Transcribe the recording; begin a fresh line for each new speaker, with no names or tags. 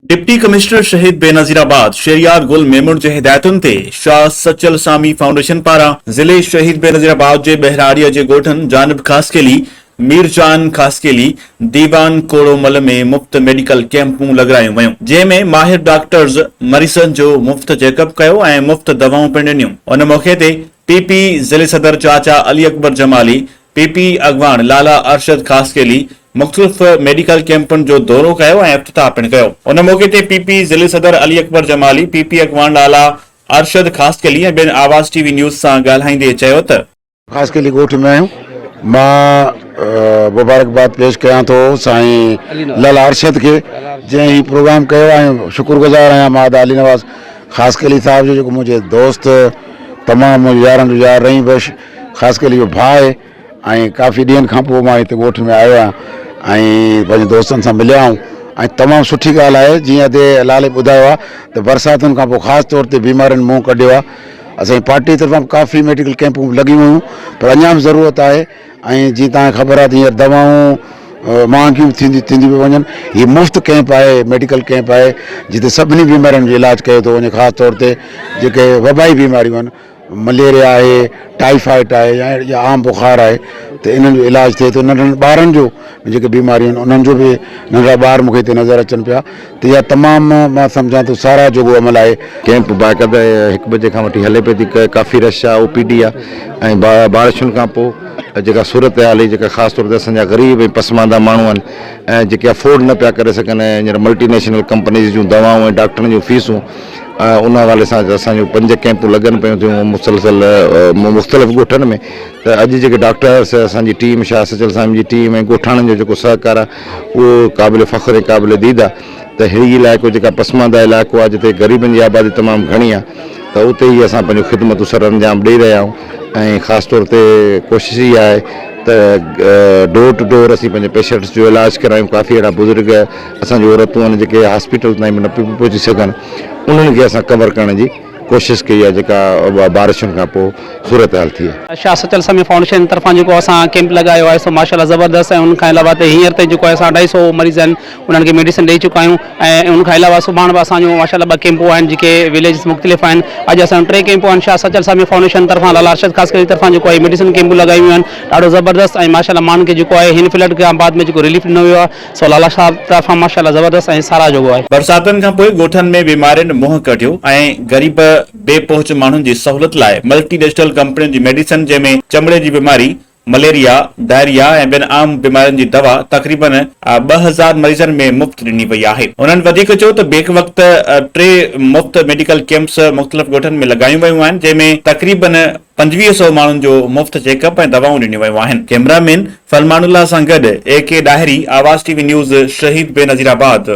Deputy commissioner शहीद बेनज़ीराबाद शरियात गुल मेमुन जे हिदायतुनि ते शाह सचल सामी फाउंडेशन पारां ज़िले शहीद बेनज़ीराबाद जे बहराड़ीअ जे ॻोठनि जानिब ख़ासकेली मीरजान ख़ासकेली दीवान कोड़ोमल में मुफ़्त मेडिकल कैंपूं लॻायूं वयूं, जंहिंमें माहिर डॉक्टर्स मरीज़नि जो मुफ़्त चेकअप कयो ऐं मुफ़्त दवाऊं पिणु ॾिनियूं। उन मौक़े ते पीपी ज़िले सदर चाचा अली अकबर जमाली, पीपी अॻवान लाला अरशद ख़ासकेली मुख़्तलिफ़ मेडिकल कैंपुनि जो दौरो कयो ऐं इफ्तिताह पिणु कयो। उन मौक़े ते पीपी ज़िले सदर अली अकबर जमाली, पीपी अॻवान लाला अरशद ख़ासकेली ऐं ॿियनि आवाज़ टीवी न्यूज़ सां ॻाल्हाईंदे चयो त
ख़ासकेली ॻोठ में आहियूं। मां मुबारकबाद पेश कयां थो साईं लाला अरशद खे जंहिं हीउ प्रोग्राम कयो ऐं शुक्रगुज़ार आहियां मां अली नवाज़ ख़ासकेली साहिब जो, जेको मुंहिंजे दोस्त तमामु मुंहिंजे यारनि जो यार रही बश ख़ासकेली जो भाउ आहे ऐं काफ़ी ॾींहंनि खां पोइ मां हिते ॻोठ में आयो आहियां ऐं पंहिंजे दोस्तनि सां मिलिया आहियूं ऐं तमामु सुठी ॻाल्हि आहे। जीअं ते लाले ॿुधायो आहे त बरसातुनि खां पोइ ख़ासि तौर ते बीमारियुनि मुंहुं कढियो आहे। असांजी पार्टी तरफ़ां काफ़ी मेडिकल कैंपूं लॻियूं हुयूं, पर अञा बि ज़रूरत आहे ऐं जीअं तव्हांखे ख़बर आहे त हींअर दवाऊं महांगियूं थींदियूं पियूं वञनि। हीअ मुफ़्त कैंप आहे, मेडिकल कैंप आहे जिते सभिनी बीमारियुनि जो इलाजु कयो थो वञे, ख़ासि तौर ते जेके वबाई बीमारियूं आहिनि, मलेरिया आहे, टाइफाइड आहे या आम बुखार आहे, त इन्हनि जो इलाजु थिए थो। नंढनि ॿारनि जो जेके बीमारियूं आहिनि उन्हनि जो बि नंढड़ा ॿार मूंखे हिते नज़र अचनि पिया, त इहा तमामु मां सम्झां थो सारा जोॻो अमल आहे।
कैंप बाक़ाइदा 1 बजे खां वठी हले पई थी, काफ़ी रश आहे, OPD आहे ऐं बारिशुनि खां पोइ जेका सूरत हाल जेका ख़ासि तौर ते असांजा ग़रीब ऐं पसमानदा माण्हू आहिनि ऐं जेके अफोर्ड न पिया करे सघनि, हींअर मल्टीनेशनल कंपनीज़ जूं दवाऊं ऐं डॉक्टरनि जूं फीसूं, उन हवाले सां असांजूं 5 कैंपूं लॻनि पियूं थियूं मुख़्तलिफ़ ॻोठनि में। त अॼु जेके डॉक्टर्स असांजी टीम, शाह सचल साहिब जी टीम ऐं ॻोठाणनि जो जेको सहकार आहे उहो क़ाबिल फ़ख़्रु ऐं क़ाबिल दीद आहे। त हीउ इलाइक़ो जेका पसमानदा इलाइक़ो आहे जिते ग़रीबनि जी आबादी तमामु घणी आहे, त उते ई असां पंहिंजो ख़िदमतूं सर अंजाम ॾेई रहिया आहियूं ऐं ख़ासि तौर ते कोशिशि इहा आहे त डोर टू डोर असीं पंहिंजे पेशेंट्स जो इलाजु करायूं। काफ़ी अहिड़ा बुज़ुर्ग असांजूं औरतूं आहिनि जेके हॉस्पिटल ताईं बि न पहुची सघनि, उन्हनि खे असां कवर करण जी कोशिशि कई आहे जेका बारिशुनि खां पोइ सूरत हाल थी आहे।
शाह सचल सामी फाउंडेशन तरफ़ां जेको असां कैंप लॻायो आहे सो माशाल्लाह ज़बरदस्त ऐं उनखां अलावा त हींअर ताईं जेको आहे असां 250 मरीज़ आहिनि उन्हनि खे मेडिसिन ॾेई चुका आहियूं ऐं उनखां अलावा सुभाणे बि असांजो माशाल्लाह 2 कैंपूं आहिनि जेके विलेजिस मुख़्तलिफ़ आहिनि। अॼु असां 3 कैंपूं आहिनि शाह सचल सामी फाउंडेशन तरफ़ां लाला अरशद ख़ासकेली तरफ़ां जेको आहे मेडिसिन कैंपूं लॻायूं आहिनि, ॾाढो ज़बरदस्त ऐं माशाल्लाह माण्हुनि खे जेको आहे हिन फ्लड खां बाद में जेको रिलीफ ॾिनो वियो आहे सो लाला साहब तरफ़ां माशाल्लाह ज़बरदस्त ऐं सारा जोॻो आहे।
बरसातुनि खां पोइ ॻोठनि में बीमारियुनि मुंहुं कढियो ऐं ग़रीब बेपहुच माण्हुनि जी सहूलियत लाइ मल्टीनेशनल कंपनियुनि जी मेडिसिन जंहिंमें चमड़े जी बीमारी, मलेरिया, डायरिया ऐं ॿियनि आम बीमारियुनि जी दवा तक़रीबन 2000 मरीज़नि में मुफ़्त ॾिनी वई आहे। उन्हनि वधीक चयो त ॿिए वक़्तु 3 मुफ़्त मेडिकल कैंप्स मुख़्तलिफ़ ॻोठनि में लॻायूं वयूं आहिनि, जंहिंमें तक़रीबन 2500 माण्हुनि जो मुफ़्त चेकअप ऐं दवाऊं ॾिनियूं वयूं आहिनि। कैमरामैन फलमानुल्लाह सां गॾु AK डाहिरी, आवाज़ टीवी न्यूज़, शहीद बेनज़ीराबाद।